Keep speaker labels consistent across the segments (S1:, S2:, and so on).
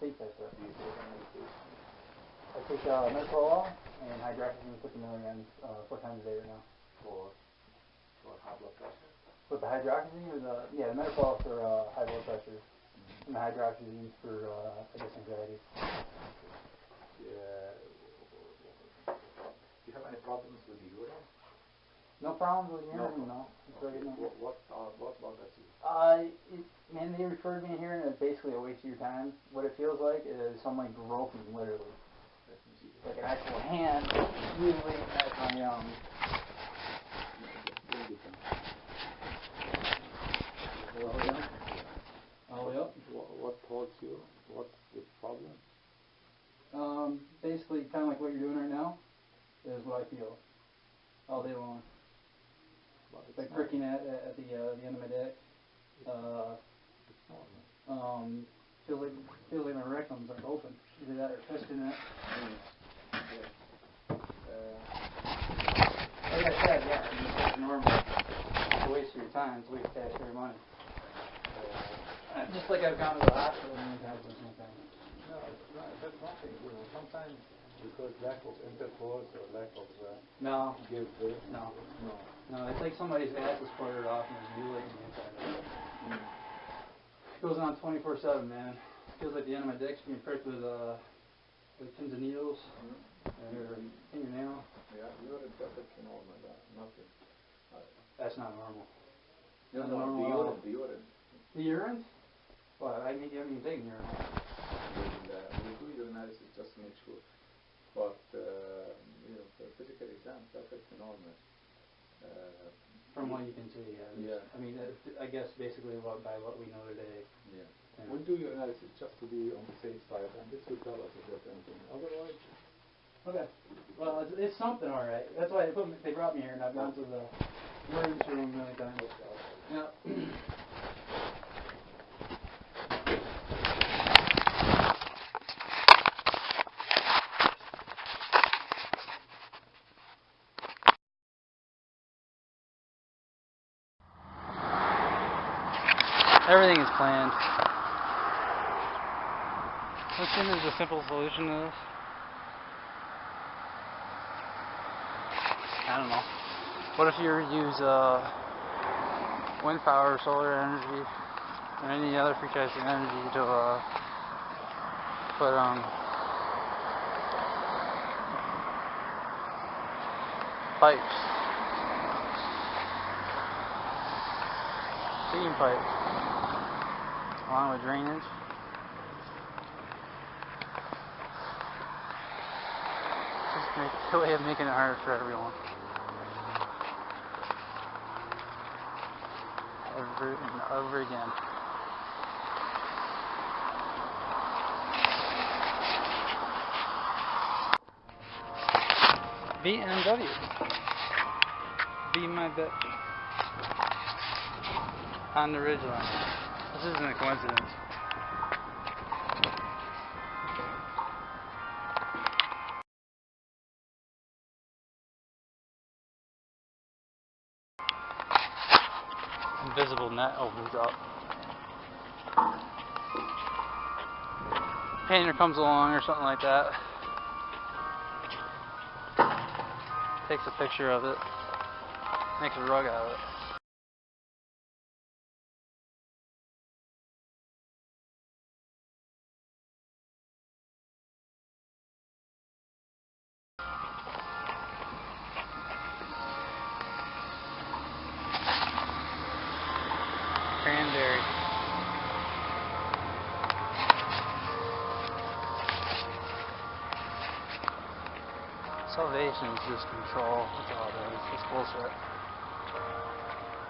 S1: take that stuff.
S2: Do you take any medication?
S1: I take metformin and hydroxyzine 50 milligrams 4 times a day right now.
S2: For high blood pressure?
S1: With the hydroxyzine or the metformin for high blood pressure, and the hydroxyzine for I guess anxiety.
S2: Yeah. Do you have any problems with the urine?
S1: No problems with urine, no.
S2: Okay. What bothers you?
S1: Man, they referred me here, and it's basically a waste of your time. What it feels like is someone groping, literally. Like an actual hand really at my all the way up.
S2: What holds you? What's the problem?
S1: Basically, kind of like what you're doing right now is what I feel all day long. It's like pricking at the end of my dick. Feels like my rectum's like open. Either that or twisting it. Like I said, yeah, it's normal. It's a waste of your time. It's a waste of taxpayer money. Just like I've gone to the hospital many times or something.
S2: No, it's not. That's nothing. Sometimes because lack of intercourse or lack of give birth.
S1: No, it's like somebody's ass is quartered off and there's mutilating the inside of it. It goes on 24/7, man. It feels like the end of my dick's being pricked with pins and needles or fingernail.
S2: Yeah, you're a perfect normal. Nothing.
S1: That's not normal.
S2: No, normal. The urine.
S1: The urine? Well, I haven't even taken urine.
S2: We do your analysis just to make sure. But for physical exam, perfectly normal.
S1: From what you can see, yeah. I mean, I guess basically by what we know today.
S2: Yeah. We'll do your analysis just to be on the safe side, and this will tell us if there's anything. Otherwise.
S1: Okay. Well, it's something, all right. That's why they brought me here, and I've gone to the emergency room many times. Yeah. Everything is planned. What seems the simple solution to this? I don't know. What if you use wind power, solar energy, or any other free casting energy to put pipes, steam pipes, along with drainage. Just a way of making it harder for everyone. Over and over again. BMW. Be my bet. On the ridgeline. This isn't a coincidence. Invisible net opens up. Painter comes along or something like that. Takes a picture of it. Makes a rug out of it. Cranberry. Salvation is just control. That's all it is. It's bullshit.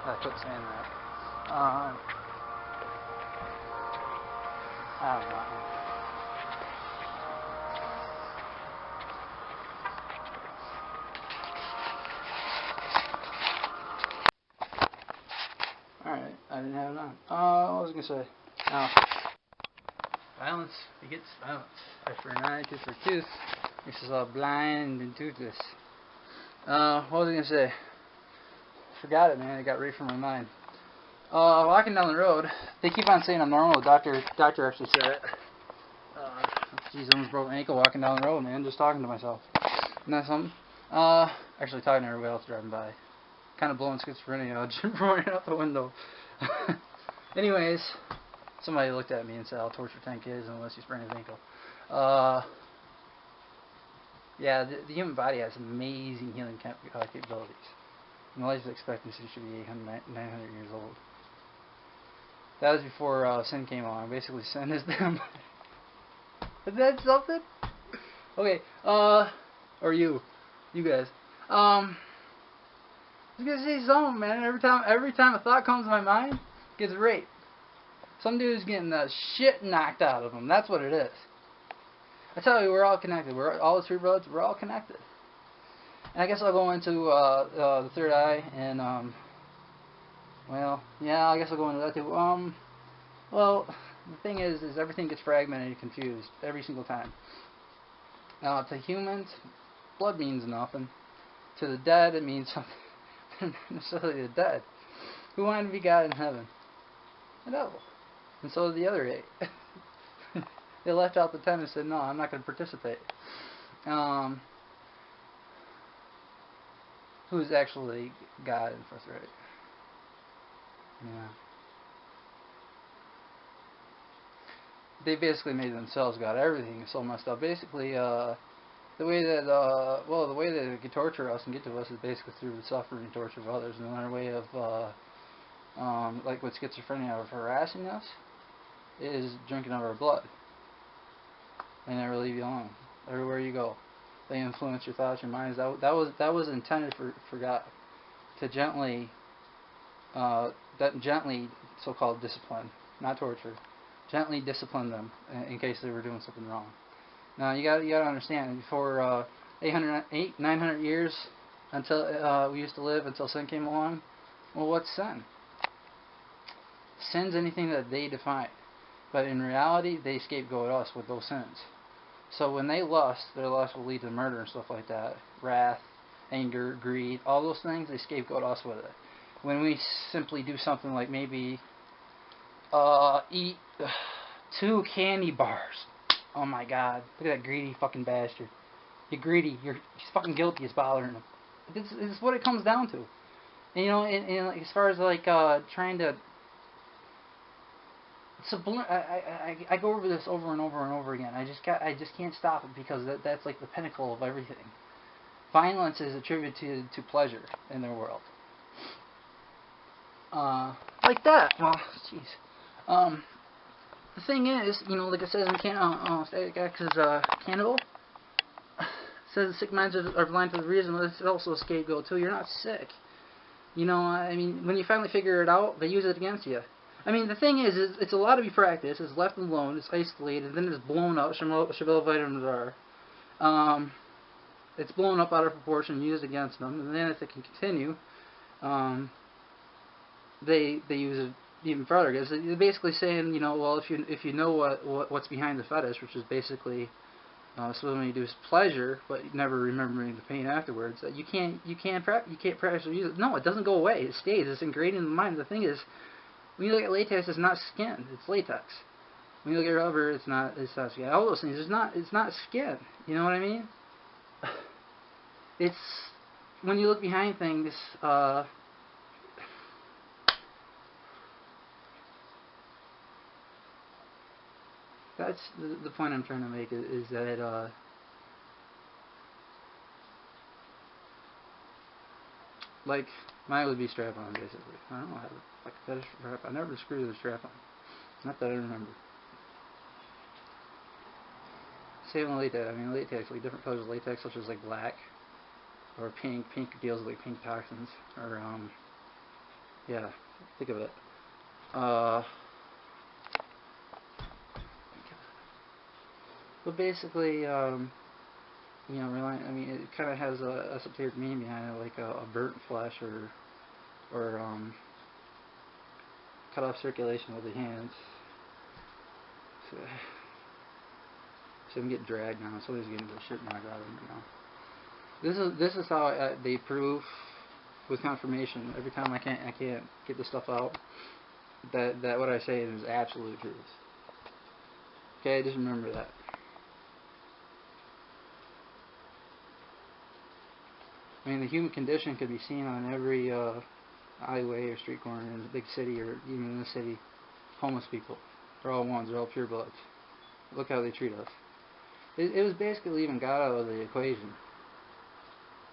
S1: I quit saying that. I don't know. Alright, I didn't have it on. What was I going to say? Violence begets violence. Eye for an eye, tooth for a tooth. Makes us all blind and toothless. What was I going to say? Forgot it, man. It got right from my mind. Walking down the road, they keep on saying I'm normal. The doctor actually said it. Geez, I almost broke my ankle walking down the road, man, just talking to myself. Isn't that something? Actually talking to everybody else driving by. Kind of blowing schizophrenia, running out the window. Anyways, somebody looked at me and said, "I'll torture 10 kids unless you sprain his ankle." Yeah, the human body has amazing healing capabilities. And the life expectancy should be 800, 900 years old. That was before sin came along. Basically, sin is them. Is that something? Okay, or you guys. I was gonna say something, man. Every time a thought comes to my mind, it gets raped. Some dude's getting the shit knocked out of him. That's what it is. I tell you, we're all connected. We're all the three brothers. We're all connected. And I guess I'll go into the third eye, and well, yeah, I guess I'll go into that too. Well, the thing is everything gets fragmented and confused every single time. To humans, blood means nothing. To the dead, it means something. Not necessarily the dead. Who wanted to be God in heaven? The devil. And so did the other 8. They left out the 10 and said, "No, I'm not going to participate." Who's actually God in first, right? Yeah. They basically made themselves God. Everything is so messed up. Basically, the way that they can torture us and get to us is basically through the suffering and torture of others. And another way of, like with schizophrenia, of harassing us, is drinking of our blood. They never leave you alone. Everywhere you go, they influence your thoughts, your minds. That was intended for God to gently, so-called discipline, not torture, gently discipline them in case they were doing something wrong. Now you got to understand, for 900 years until we used to live until sin came along. Well, what's sin? Sin's anything that they define, but in reality, they scapegoat us with those sins. So when they lust, their lust will lead to murder and stuff like that. Wrath, anger, greed, all those things, they scapegoat us with it. When we simply do something like maybe eat 2 candy bars. Oh my God! Look at that greedy fucking bastard. You're greedy. He's fucking guilty. It's bothering him. This is what it comes down to. And, you know, and like, as far as like trying to I go over this over and over and over again. I just can't stop it because that's like the pinnacle of everything. Violence is attributed to pleasure in their world. Like that. Well, jeez. The thing is, you know, like it says in Static X's Cannibal, it says sick minds are blind to the reason, but it's also a scapegoat too. You're not sick. You know, I mean, when you finally figure it out, they use it against you. I mean, the thing is it's allowed to be practiced. It's left alone. It's isolated. Then it's blown up. Chevelle vitamins are. It's blown up out of proportion, used against them, and then if they can continue, they use it even further. Because they're basically saying, you know, well, if you know what's behind the fetish, which is basically swimming induced pleasure, but never remembering the pain afterwards, that you can't practice or use it. No, it doesn't go away. It stays. It's ingrained in the mind. The thing is, when you look at latex, it's not skin. It's latex. When you look at rubber, it's not skin. All those things, it's not skin. You know what I mean? It's when you look behind things. That's the point I'm trying to make is that like mine would be strap-on basically. I don't know how to like fetish strap. I never screwed the strap-on. Not that I remember. Same with latex. I mean latex, like different colors of latex, such as like black or pink. Pink deals with like pink toxins or yeah, think of it. But basically, you know, I mean, it kind of has a esoteric meaning behind it, like a burnt flesh or cut off circulation with the hands. So I'm getting dragged now. Somebody's getting the shit knocked out of me now. This is how they prove with confirmation every time I can't get the stuff out that what I say is absolute truth. Okay, just remember that. I mean, the human condition could be seen on every alleyway or street corner in the big city or even in the city. Homeless people. They're all ones. They're all purebloods. Look how they treat us. It was basically leaving God out of the equation.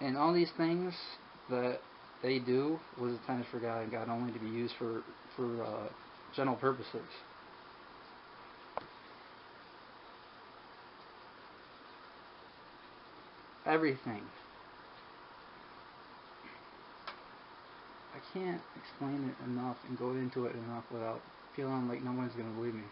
S1: And all these things that they do was intended for God and God only to be used for general purposes. Everything. I can't explain it enough and go into it enough without feeling like no one's going to believe me.